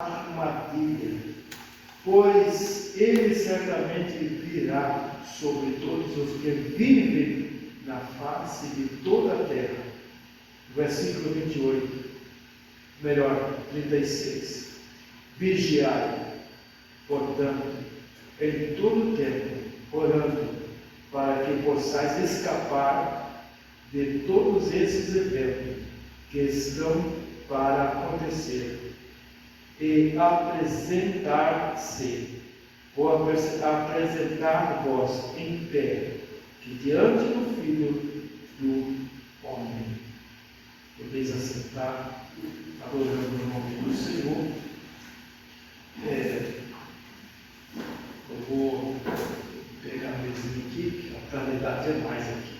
armadilha, pois ele certamente virá sobre todos os que vivem na face de toda a terra. Versículo 28, melhor, 36. Vigiai, portanto, em todo o tempo, orando, para que possais escapar de todos esses eventos que estão para acontecer e apresentar-se, ou apresentar-vos em pé, que diante do Filho do Homem. Podeis assentar, adorando o nome do Senhor. Eu vou pegar a mesinha aqui, que a claridade é mais aqui.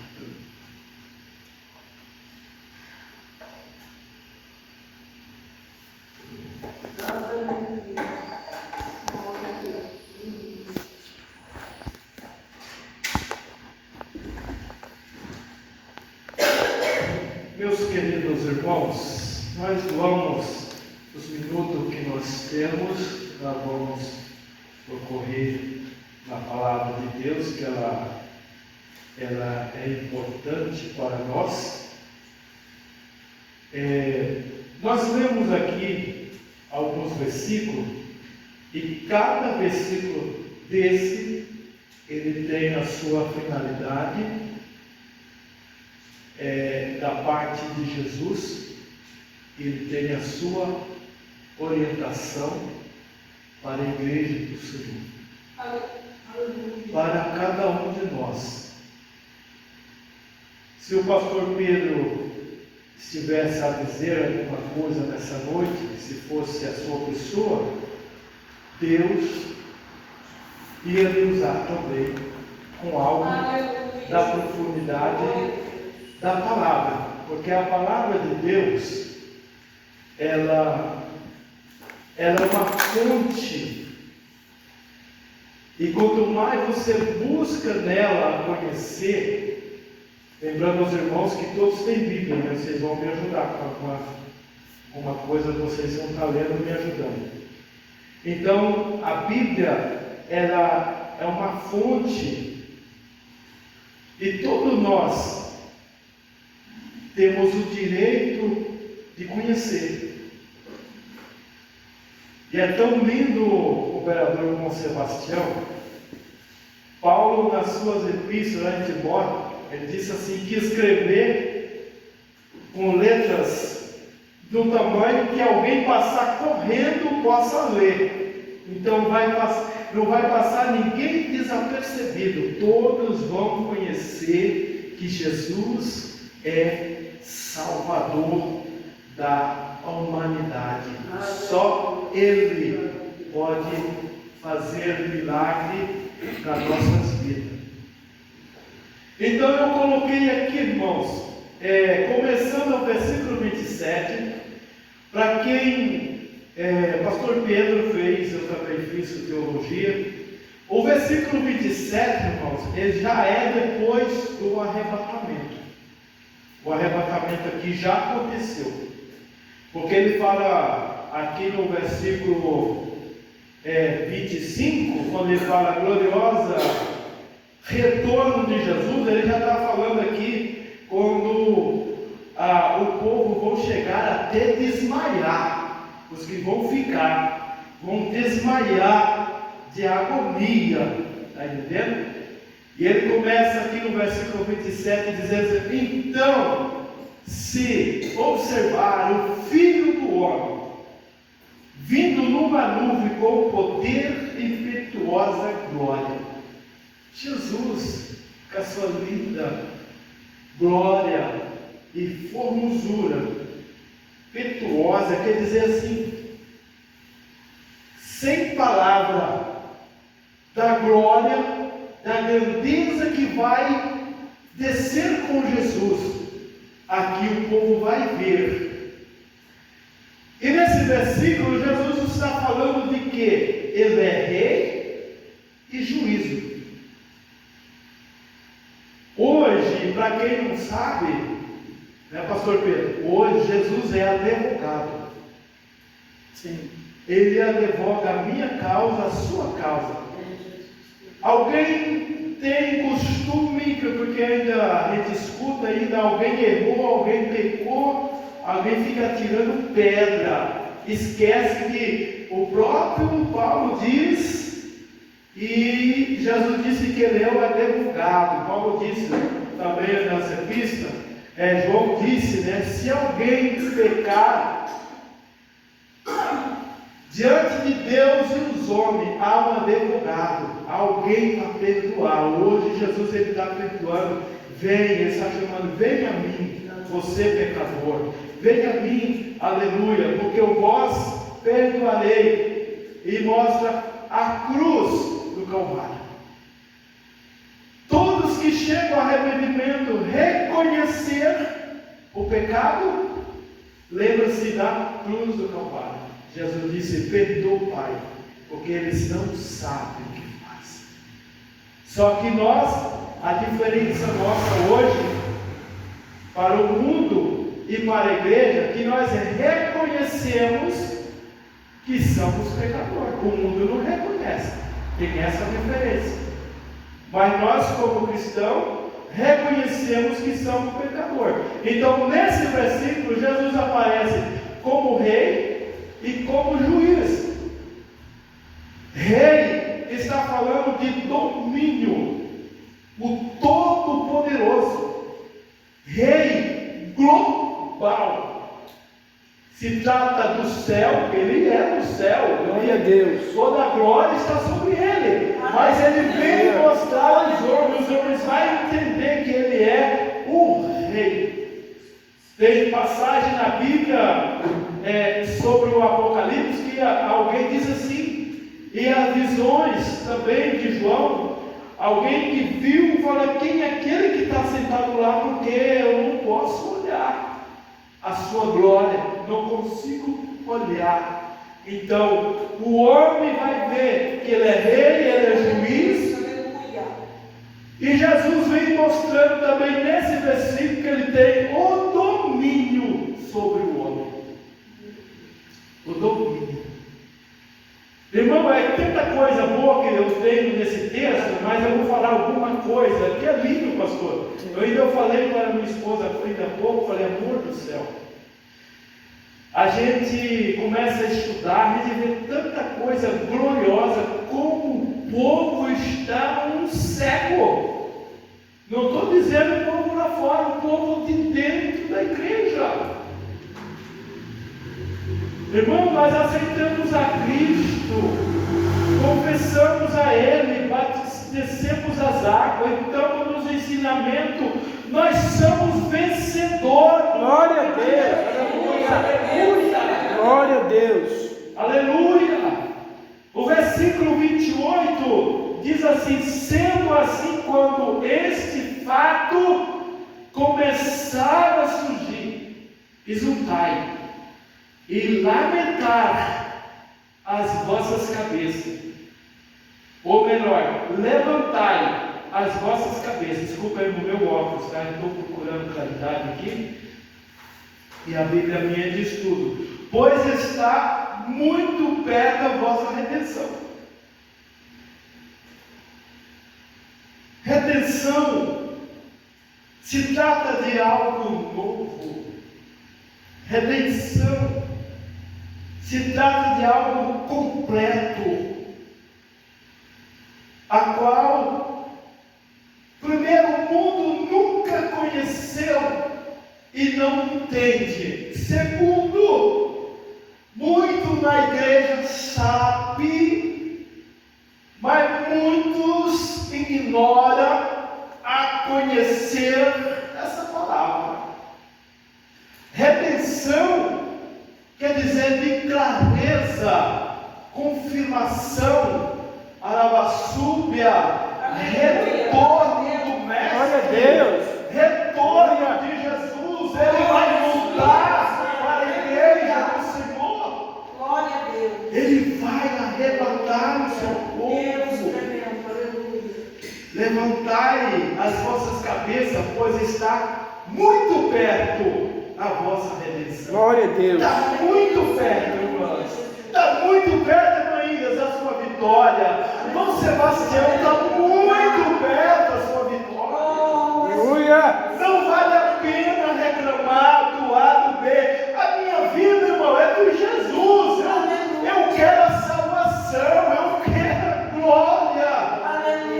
Meus queridos irmãos, nós vamos, os minutos que nós temos, nós vamos ocorrer na palavra de Deus, que ela é importante para nós. Nós lemos aqui alguns versículos, e cada versículo desse, ele tem a sua finalidade, da parte de Jesus, ele tem a sua orientação para a igreja do Senhor, para cada um de nós. Se o pastor Pedro estivesse a dizer alguma coisa nessa noite, se fosse a sua pessoa, Deus ia me usar também com algo da profundidade da palavra, porque a palavra de Deus, ela é uma fonte, e quanto mais você busca nela conhecer, lembrando aos irmãos que todos têm Bíblia, né? Vocês vão me ajudar com uma coisa que vocês vão estar lendo, me ajudando. Então, a Bíblia, ela é uma fonte, e todos nós temos o direito de conhecer. E é tão lindo o vereador Dom Sebastião. Paulo, nas suas epístolas a Timóteo, ele disse assim, que escrever com letras do tamanho que alguém passar correndo possa ler. Então não vai passar ninguém desapercebido. Todos vão conhecer que Jesus é Salvador da humanidade. Só Ele pode fazer milagre nas nossas vidas. Então eu coloquei aqui, irmãos, começando o versículo 27, para quem pastor Pedro fez, eu também fiz teologia. O versículo 27, irmãos, ele já é depois do arrebatamento. O arrebatamento aqui já aconteceu, porque ele fala aqui no versículo 25, quando ele fala gloriosa retorno de Jesus, ele já está falando aqui quando o povo vão chegar até desmaiar, os que vão ficar, vão desmaiar de agonia, está entendendo? E ele começa aqui no versículo 27 dizendo assim, então, se observar o Filho do Homem, vindo numa nuvem com poder e impetuosa glória. Jesus, com a sua linda glória e formosura, impetuosa, quer dizer assim, sem palavra, da glória, da grandeza que vai descer com Jesus. Aqui o povo vai ver. E nesse versículo Jesus está falando de que Ele é rei e juízo. Hoje, para quem não sabe, né, pastor Pedro, hoje Jesus é advogado. Sim. Ele advoga a minha causa, a sua causa. Alguém tem costume, porque ainda a gente escuta ainda, alguém errou, alguém pecou, alguém fica atirando pedra. Esquece que o próprio Paulo diz, e Jesus disse que ele é o advogado. Paulo disse também nessa epístola, João disse, né? Se alguém pecar diante de Deus e os homens, há um advogado, alguém para perdoar. Hoje Jesus está perdoando. Ele está chamando, venha a mim, você pecador, venha a mim, aleluia, porque eu vos perdoarei. E mostra a cruz do Calvário. Todos que chegam ao arrependimento, reconhecer o pecado, lembra-se da cruz do Calvário. Jesus disse, perdoa, Pai, porque eles não sabem o que fazem. Só que nós, a diferença nossa hoje, para o mundo e para a igreja, que nós reconhecemos que somos pecadores. O mundo não reconhece, tem essa diferença. Mas nós, como cristãos, reconhecemos que somos pecadores. Então, nesse versículo, Jesus aparece como rei e como juiz. Rei está falando de domínio, o Todo-Poderoso, rei global. Se trata do céu, ele é do céu, glória a Deus, toda a glória está sobre ele, mas ele vem mostrar aos homens, os homens vão entender que ele é o rei. Tem passagem na Bíblia sobre o Apocalipse que alguém diz assim, e as visões também de João, alguém que viu e fala, quem é aquele que está sentado lá, porque eu não posso olhar a sua glória, não consigo olhar. Então o homem vai ver que ele é rei, ele é juiz. E Jesus vem mostrando também nesse versículo que ele tem o domínio sobre o homem. O domínio. Irmão, é tanta coisa boa que eu tenho nesse texto, mas eu vou falar alguma coisa que é lindo, pastor. Eu ainda falei para minha esposa ainda há pouco, falei, amor do céu. A gente começa a estudar, a gente vê tanta coisa gloriosa, como o povo está um cego. Não estou dizendo o povo lá fora, o povo de dentro da igreja. Irmão, nós aceitamos a Cristo, confessamos a Ele, descemos as águas, estamos nos ensinamentos, nós somos vencedores. Glória a Deus, aleluia, glória a Deus, aleluia. O versículo 28 diz assim, sendo assim, quando este fato começar a surgir, exultai e lamentar as vossas cabeças, ou melhor, levantai as vossas cabeças. Desculpa aí o meu óculos, tá? Estou procurando claridade aqui, e a Bíblia minha diz tudo, pois está muito perto a vossa redenção. Redenção se trata de algo novo. Redenção se trata de algo completo, a qual, primeiro, o mundo nunca conheceu e não entende. Segundo, muito na igreja sabe, mas muitos ignoram a conhecer essa palavra. Redenção quer dizer de clareza, confirmação, alabaçúbia, retorno do Mestre. Glória a Deus. Retorno de Jesus. Ele vai voltar para a igreja do Senhor. Glória a Deus. Ele vai arrebatar o seu povo. Levantai as vossas cabeças, pois está muito perto a vossa redenção. Glória a Deus. Está muito perto, irmãos. Está está muito perto, irmãinhas, da sua vitória. Irmão Sebastião, está muito perto da sua vitória. Aleluia. Não vale a pena reclamar do A, do B. A minha vida, irmão, é do Jesus. Eu quero a salvação, eu quero a glória.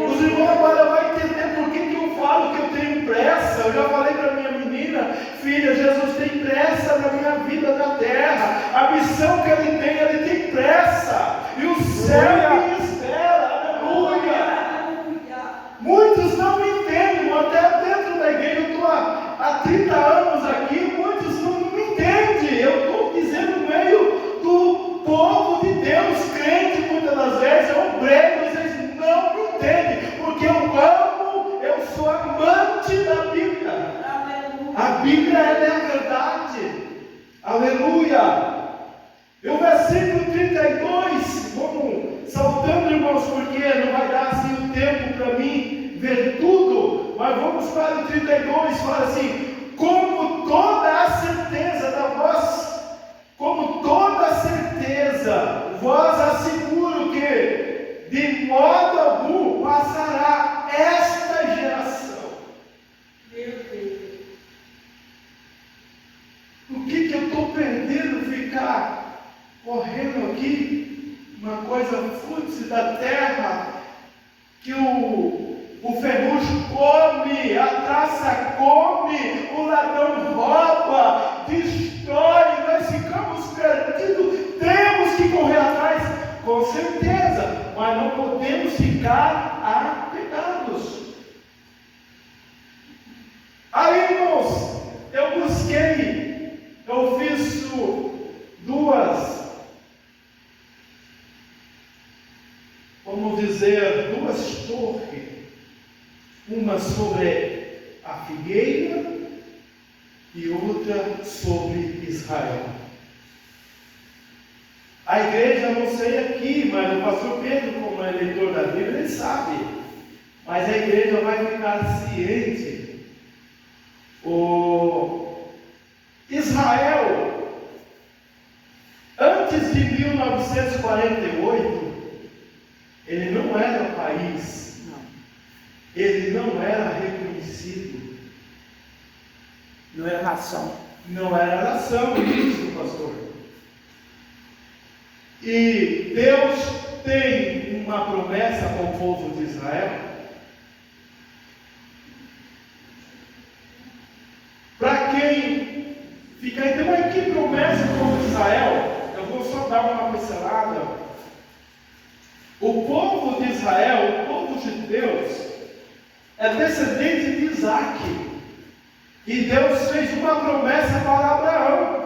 Os irmãos agora vão entender por que eu falo que eu tenho pressa. Eu já falei para minha menina, filha, Jesus tem pressa na minha vida na terra. A missão que ele tem pressa. E o céu me espera. Aleluia. Muitos não me entendem, até dentro da igreja, eu estou há 30 anos aqui, muitos não me entendem. Eu estou dizendo no meio do povo de Deus, crente muitas das vezes, obreiro, vocês não me entendem, porque eu amo, eu sou amante da Bíblia. A Bíblia ela é a verdade. Aleluia. E o versículo 32, vamos saltando, irmãos, porque não vai dar assim o tempo para mim ver tudo, mas vamos para o 32, fala assim: como toda a certeza da voz, como toda a certeza, vós asseguro que de modo algum passará esta geração. Meu Deus. O que eu estou perdendo ficar correndo aqui, uma coisa fútil da terra, que o ferrugem come, a traça come, o ladrão rouba, destrói, nós ficamos perdidos, temos que correr atrás, com certeza, mas não podemos ficar apegados. Aí, irmãos, eu fiz duas torres, uma sobre a figueira e outra sobre Israel. A igreja, não sei aqui, mas o pastor Pedro, como é leitor da Bíblia, ele sabe, mas a igreja vai ficar ciente. O Israel, antes de 1948, ele não era país, ele não era reconhecido, Não era nação. não era nação, isso, pastor. E Deus tem uma promessa com o povo de Israel. Para quem fica, então, mas que promessa com Israel? Eu vou só dar uma pincelada. O povo de Israel, o povo de Deus, é descendente de Isaac. E Deus fez uma promessa para Abraão.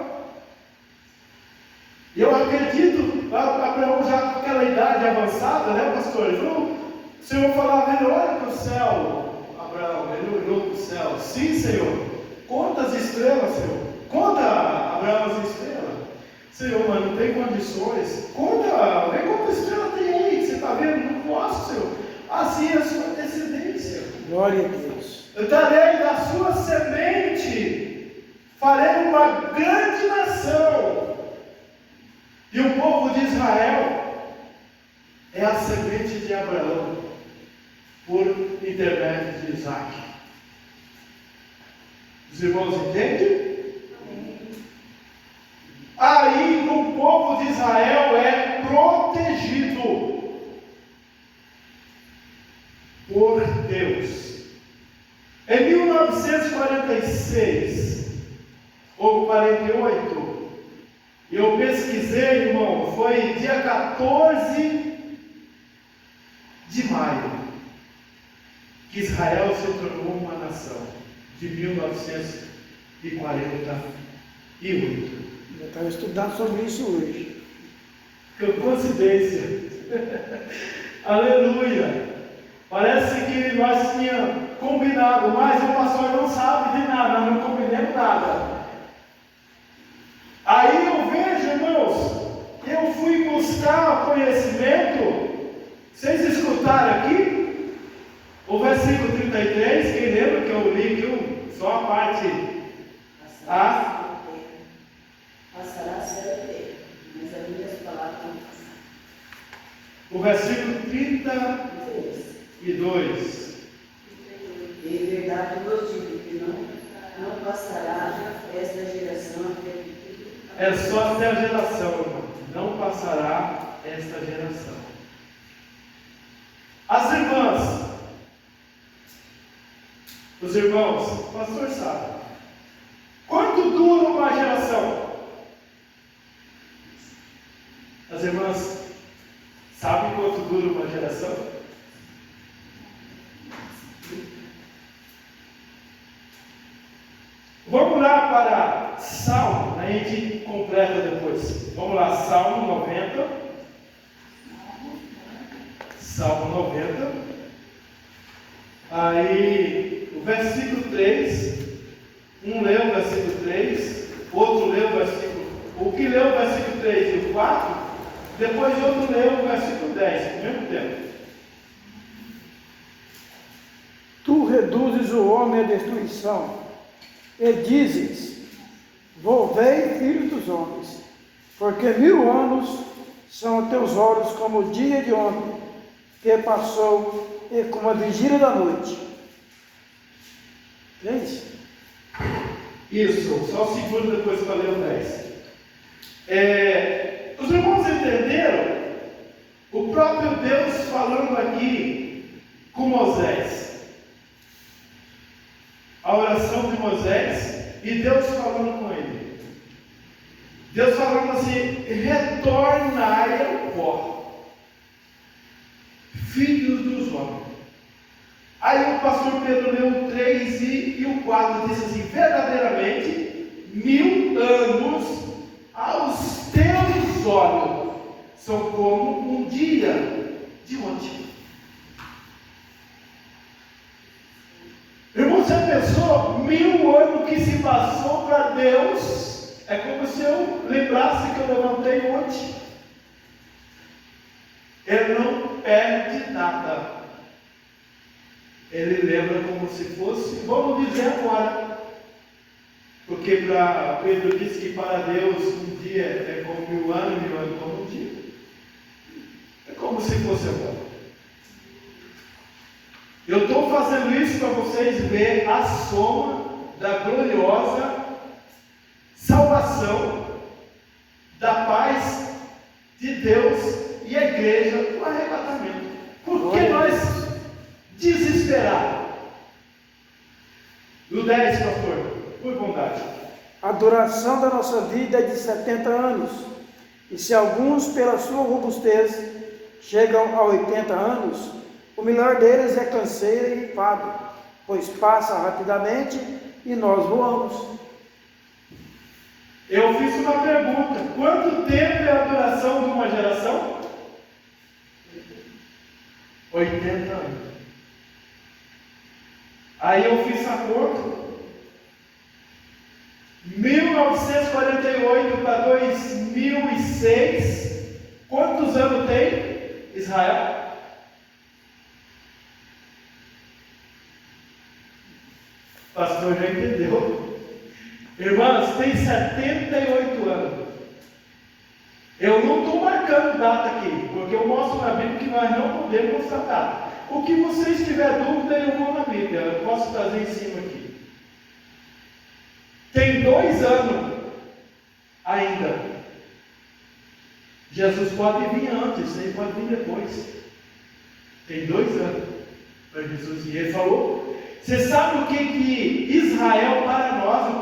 E eu acredito, Abraão já com aquela idade avançada, né, pastor? Ele falou, o Senhor falava, ele olha para o céu, Abraão, ele olhou para o céu. Sim, Senhor. Conta as estrelas, Senhor. Conta, Abraão, as estrelas. Senhor, mas não tem condições. Conta, vê quantas estrelas tem aí. Você está vendo? Não posso, Senhor. Assim é a sua descendência. Glória a Deus. Eu darei da sua semente, farei uma grande nação. E o povo de Israel é a semente de Abraão, por intermédio de Isaac. Os irmãos entendem? Aí o povo de Israel é protegido por Deus. Em 1946 ou 48, eu pesquisei, irmão, foi dia 14 de maio que Israel se tornou uma nação, de 1948. Eu estava estudando sobre isso hoje. Que coincidência. Aleluia. Parece que nós tínhamos combinado, mas o pastor não sabe de nada, não combinamos nada. Aí eu vejo, irmãos, eu fui buscar conhecimento. Vocês escutaram aqui? O versículo 33, quem lembra que eu li aqui só a parte A? Passará a ser Mas as minhas palavras não passarão. O versículo 32. Em verdade vos digo que não passará esta geração até que É só até a geração, irmão. Não passará esta geração. As irmãs, os irmãos, o pastor sabe. Quanto dura uma geração? As irmãs sabem quanto dura uma geração? Vamos lá para Salmo, a gente completa depois. Vamos lá, Salmo 90. Salmo 90. Aí, o versículo 3. Um leu o versículo 3, outro leu o versículo. O que leu o versículo 3 e o 4, depois outro leu o versículo 10, ao mesmo tempo. Tu reduzes o homem à destruição, e dizes: volvei, filho dos homens, porque 1000 anos são a teus olhos como o dia de ontem, que passou, e como a vigília da noite. É isso? Isso, só o segundo depois para ler o 10. Os irmãos entenderam o próprio Deus falando aqui com Moisés. A oração de Moisés e Deus falando com ele. Deus falando assim: retornai ao pó, filhos dos homens. Aí o pastor Pedro leu o 3 e o 4, disse assim: verdadeiramente 1000 anos aos teus olhos são como um dia de ontem. Irmão, já pensou 1000 anos que se passou para Deus? É como se eu lembrasse que eu levantei ontem. Ele não perde nada. Ele lembra como se fosse, vamos dizer agora. Porque Pedro disse que para Deus um dia é como 1000 anos, 1000 anos como um dia. É como se fosse agora. Eu estou fazendo isso para vocês verem a soma da gloriosa salvação, da paz de Deus e a igreja do arrebatamento. Por que nós desesperar? Do 10, pastor, por bondade. A duração da nossa vida é de 70 anos, e se alguns, pela sua robustez, chegam a 80 anos, o melhor deles é canseira e enfado, pois passa rapidamente e nós voamos. Eu fiz uma pergunta: quanto tempo é a duração de uma geração? 80 anos. Aí eu fiz a conta. 1948 para 2006, quantos anos tem Israel? O pastor já entendeu. Irmãs, tem 78 anos. Eu não estou marcando data aqui, porque eu mostro na Bíblia que nós não podemos mostrar data. O que vocês tiverem dúvida, eu vou na Bíblia, eu posso trazer em cima aqui. Tem 2 anos ainda. Jesus pode vir antes, ele pode vir depois. Tem 2 anos para Jesus vir. Ele falou: você sabe o que Israel para nós,